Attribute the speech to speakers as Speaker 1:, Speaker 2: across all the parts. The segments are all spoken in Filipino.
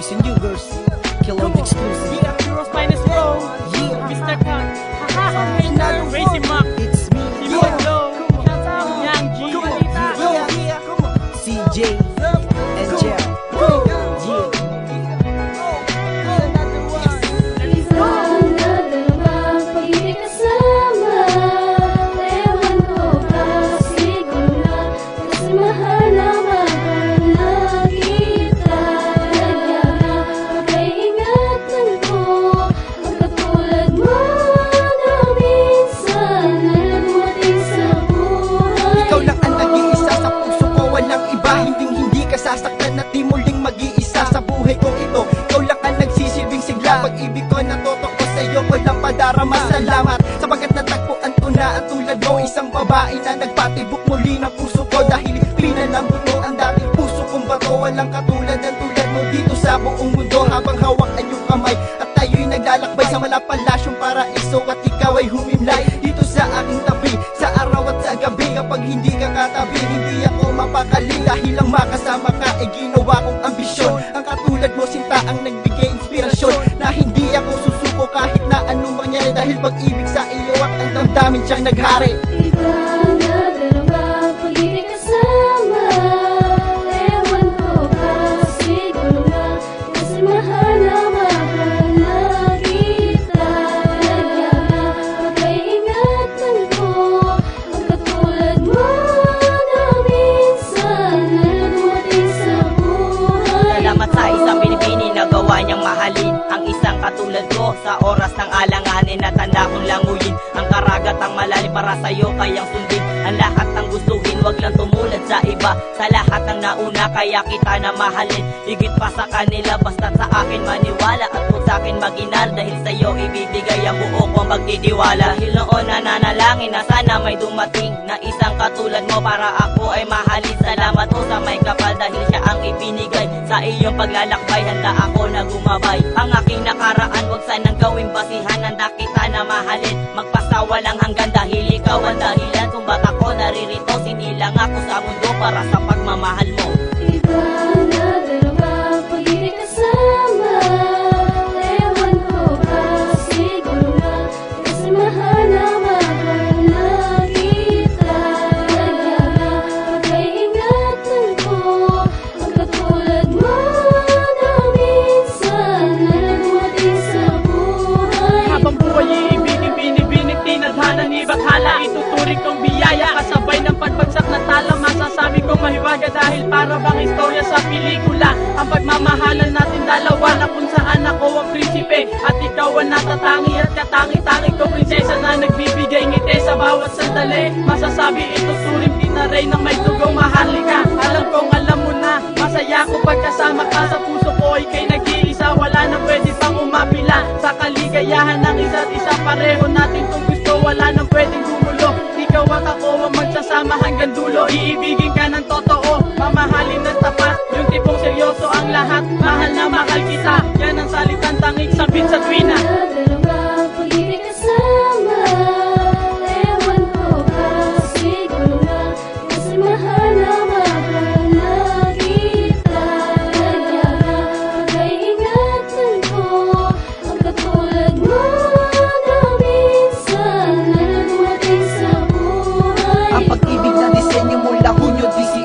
Speaker 1: boys and you girls. Killed exclusive.
Speaker 2: Yeah, Heroes Finest Bro.
Speaker 1: Yeah.
Speaker 2: Mr. Cut. Crazy Mac.
Speaker 1: It's me.
Speaker 2: Timon Low. Yang G.
Speaker 1: CJ and Jel. Yeah.
Speaker 3: Ikaw na dalawa, pag hindi kasama, ewan ko ba, siguro na, kasi mahal na kita. Kaya na, pag-iingatan ko, ang katulad mo na minsan na dumating sa buhay
Speaker 4: Ikaw lang ang
Speaker 3: ko.
Speaker 4: nag-iisa sa puso ko, walang iba. Hindi ka sasaktan at di muling mag-iisa sa buhay kong ito. Ikaw lang ang nagsisilbing sigla. Pag-ibig ko natotoko sa'yo, ko lang padarama. Salamat sapagkat natagpuan ko na ang tulad mo, isang babae na nagpatibok muli ng puso ko. Dahil pinalambot mo ang dating puso kong bato. Walang katulad ng tulad mo dito sa buong mundo. Habang hawak ang iyong kamay at tayo'y naglalakbay sa malapalasyong paraiso, at ikaw ay humimlay dito sa aking tabi, sa araw at sa gabi. Kapag hindi ka katabi, hindi ako mapakali. Dahil ang makasama ka ay ginawa kong ambisyon. Ang katulad mo sinta ang nagbigay inspirasyon, na hindi ako susuko kahit na anong mangyari. Dahil pag-ibig sa iyo at ang damdamin siyang naghari.
Speaker 3: Iba na dalawa, pag hindi kasama, ewan ko ba, siguro na, kasi mahal na kita. Kaya na, pag-iingatan ko, ang katulad mo na minsan na dumating sa buhay
Speaker 5: Salamat sa
Speaker 3: ko.
Speaker 5: isang binibini na gawa niyang mahalin ang isang katulad ko sa oras ng alanganin at tanda kong languyin ang karagatang malalim para sa'yo kayang sundin ang lahat ng gustuhin, wag lang tumulad sa iba. Sa lahat ng nauna kaya kita na mahalin, higit pa sa kanila basta't sa akin maniwala at kung sa akin maginal. Dahil sa'yo ibibigay ang buo kong pagtitiwala. Dahil noon nananalangin na sana may dumating na isang katulad mo para ako ay mahalin. Salamat po sa may kapal dahil siya ang ibinigay. Sa iyong paglalakbay handa ako na gumabay. Ang aking nakaraan wag sanang gawing basihan. Handa kita na mahalin, magpasawalang hanggan dahil ikaw ang dahilan kung ba't ako naririto. Sinilang ako sa mundo para sa pagmamahal mo.
Speaker 3: Iba na dalawa, pag hindi kasama, ewan ko ba, siguro na, kasi mahal na kita. Kaya na, pag-iingatan ko, ang katulad mo na minsan na dumating sa buhay
Speaker 2: Habang
Speaker 3: ko.
Speaker 2: buhay iibigin, binibinig, tinadhana ni Bakhala. Ituturing kong biyaya, kasabay ng pagbagsak na tala. Masasabi kong mahiwaga dahil para bang istorya sa pelikula. Ang pagmamahalan natin dalawa na kung saan ako ang prinsipe at ikaw ang natatangi at katangi-tangi ko prinsesa na nagbibigay ngiti sa bawat sandali. Masasabi ito suring tinaray ng may dugong mahalika. Alam kong alam mo na, masaya ko pagkasama ka. Sa puso ko ika'y nag-iisa, wala na pwede pang umapila sa kaligayahan ng isa't isa. Pareho natin kung gusto, wala nang pwedeng gumulo. Ikaw at ako ang magsasama hanggang dulo. Iibigin ka ng totoo, mamahalin ng tapat, yung tipong seryoso ang lahat. Mahal na mahal kita, yan ang salitang tanging sabit sa tuwina.
Speaker 3: Dalawa, pag hindi kasama, ewan ko ba, siguro na, kasi mahal na kita. Kaya na, pag-iingatan ko, ang katulad mo na minsan na dumating sa buhay
Speaker 4: Ang pag-ibig na disenyo mula Hunyo 18.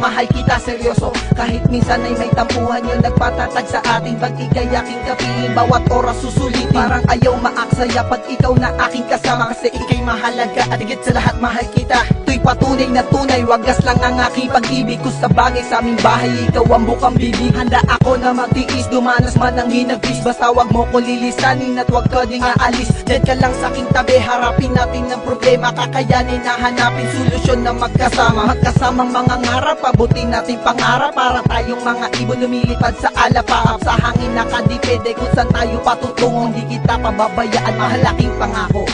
Speaker 4: Mahal kita, seryoso. Kahit minsan ay may tampuhan yun, nagpatatag sa ating pag-ikay aking kapiling. Bawat oras susulitin, parang ayaw maaksaya pag ikaw na aking kasama. Kasi ikay mahalaga at higit sa lahat mahal kita. Ito'y patunay na tunay, wagas lang ang aking pag-ibig. Kung sa bagay sa aming bahay, ikaw ang bukang bibig. Handa ako na magtiis, dumanas man ang hinagpis. Basta wag mo ko lilisanin at wag ka ding aalis. Diyan ka lang sa aking tabi, harapin natin ng problema. Kakayanin na hanapin solusyon na magkasama. Magkasamang mga ngarap, pabutin natin pangarap. Para tayong mga ibon lumilipad sa alapaap. Sa hangin nakadipede kung saan tayo patutungo. Hindi kita pababayaan, mahal aking pangako.